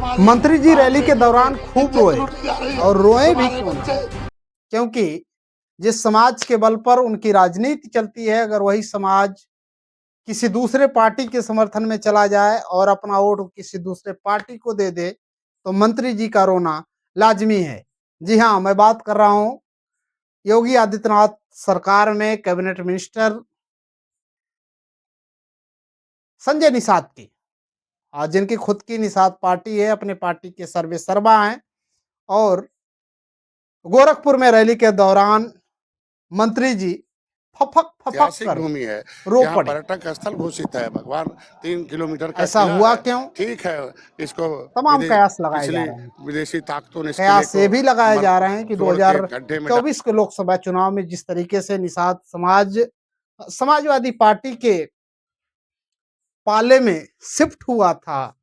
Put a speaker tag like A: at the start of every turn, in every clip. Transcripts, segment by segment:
A: मंत्री जी रैली के दौरान खूब रोए और रोए भी क्यों ना, क्योंकि जिस समाज के बल पर उनकी राजनीति चलती है, अगर वही समाज किसी दूसरे पार्टी के समर्थन में चला जाए और अपना वोट किसी दूसरे पार्टी को दे दे, तो मंत्री जी का रोना लाजमी है। जी हाँ, मैं बात कर रहा हूँ योगी आदित्यनाथ सरकार में कैबिनेट मिनिस्टर संजय निषाद की, जिनकी खुद की निषाद पार्टी है, अपने पार्टी के सर्वे सर्वा हैं और गोरखपुर में रैली के दौरान मंत्री जी फपक फपक
B: ऐतिहासिक
A: कर
B: भूमि है,
A: रो
B: यहाँ
A: पड़े।
B: पर्यटक स्थल घोषित है। भगवान 3 किलोमीटर का
A: ऐसा
B: किला
A: हुआ
B: है।
A: क्यों?
B: ठीक है, इसको
A: तमाम कयास लगाए जा
B: पिछली
A: रहे हैं।
B: विदेशी ताकतों ने इस किले
A: कयास
B: को
A: ये भी लगाए जा रहे हैं कि
B: तोड़ के गड्ढे में
A: 2024 के लोकसभा चुनाव में जिस तरीके से निषाद समाजवादी पार्टी के पाले में शिफ्ट हुआ था,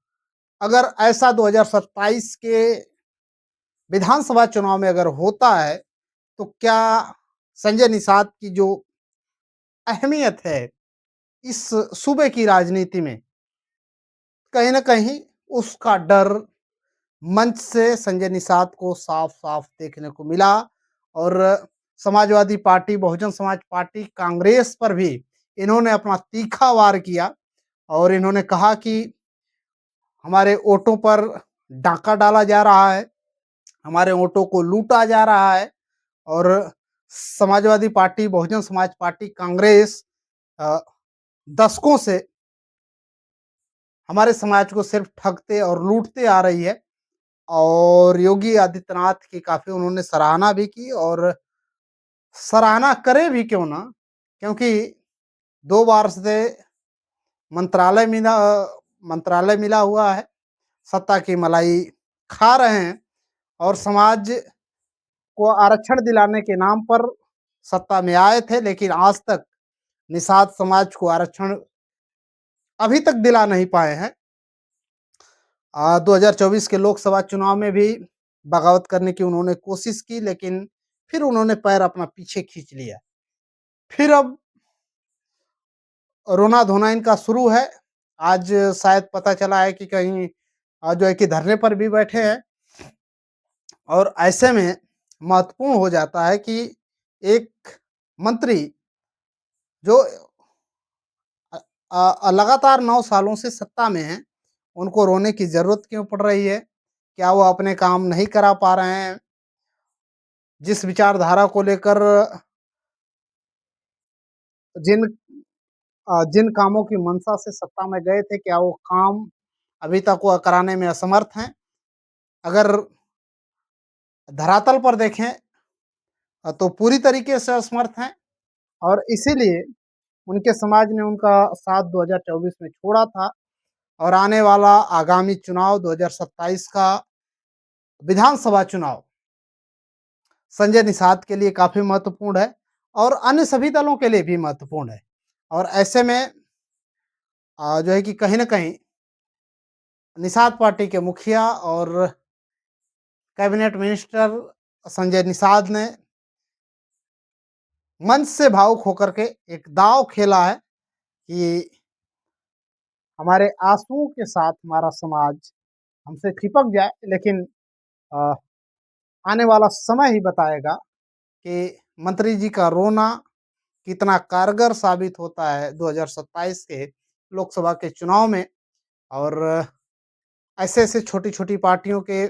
A: अगर ऐसा 2027 के विधानसभा चुनाव में अगर होता है, तो क्या संजय निषाद की जो अहमियत है इस सूबे की राजनीति में, कहीं न कहीं उसका डर मंच से संजय निषाद को साफ-साफ देखने को मिला और समाजवादी पार्टी, बहुजन समाज पार्टी, कांग्रेस पर भी इन्होंने अपना तीखा वार किया और इन्होंने कहा कि हमारे वोटों पर डाका डाला जा रहा है, हमारे वोटों को लूटा जा रहा है और समाजवादी पार्टी, बहुजन समाज पार्टी, कांग्रेस अ, दशकों से हमारे समाज को सिर्फ ठगते और लूटते आ रही है और योगी आदित्यनाथ की काफ़ी उन्होंने सराहना भी की और सराहना करें भी क्यों ना, क्योंकि 2 बार से मंत्रालय मिला हुआ है, सत्ता की मलाई खा रहे हैं और समाज को आरक्षण दिलाने के नाम पर सत्ता में आए थे, लेकिन आज तक निषाद समाज को आरक्षण अभी तक दिला नहीं पाए हैं। 2024 के लोकसभा चुनाव में भी बगावत करने की उन्होंने कोशिश की, लेकिन फिर उन्होंने पैर अपना पीछे खींच लिया। फिर अब रोना-धोना इनका शुरू है। आज शायद पता चला है कि कहीं जो है कि धरने पर भी बैठे हैं और ऐसे में महत्वपूर्ण हो जाता है कि एक मंत्री जो लगातार 9 सालों से सत्ता में हैं, उनको रोने की ज़रूरत क्यों पड़ रही है? क्या वो अपने काम नहीं करा पा रहे हैं? जिस विचारधारा को लेकर जिन जिन कामों की मंशा से सत्ता में गए थे, क्या वो काम अभी तक वो कराने में असमर्थ हैं? अगर धरातल पर देखें तो पूरी तरीके से असमर्थ हैं और इसीलिए उनके समाज ने उनका साथ 2024 में छोड़ा था और आने वाला आगामी चुनाव 2027 का विधानसभा चुनाव संजय निषाद के लिए काफ़ी महत्वपूर्ण है और अन्य सभी दलों के लिए भी महत्वपूर्ण है और ऐसे में जो है कि कहीं न कहीं निषाद पार्टी के मुखिया और कैबिनेट मिनिस्टर संजय निषाद ने मंच से भावुक होकर के एक दाँव खेला है कि हमारे आँसुओं के साथ हमारा समाज हमसे चिपक जाए, लेकिन अ, आने वाला समय ही बताएगा कि मंत्री जी का रोना कितना कारगर साबित होता है 2027 के लोकसभा के चुनाव में और ऐसे-ऐसे छोटी-छोटी पार्टियों के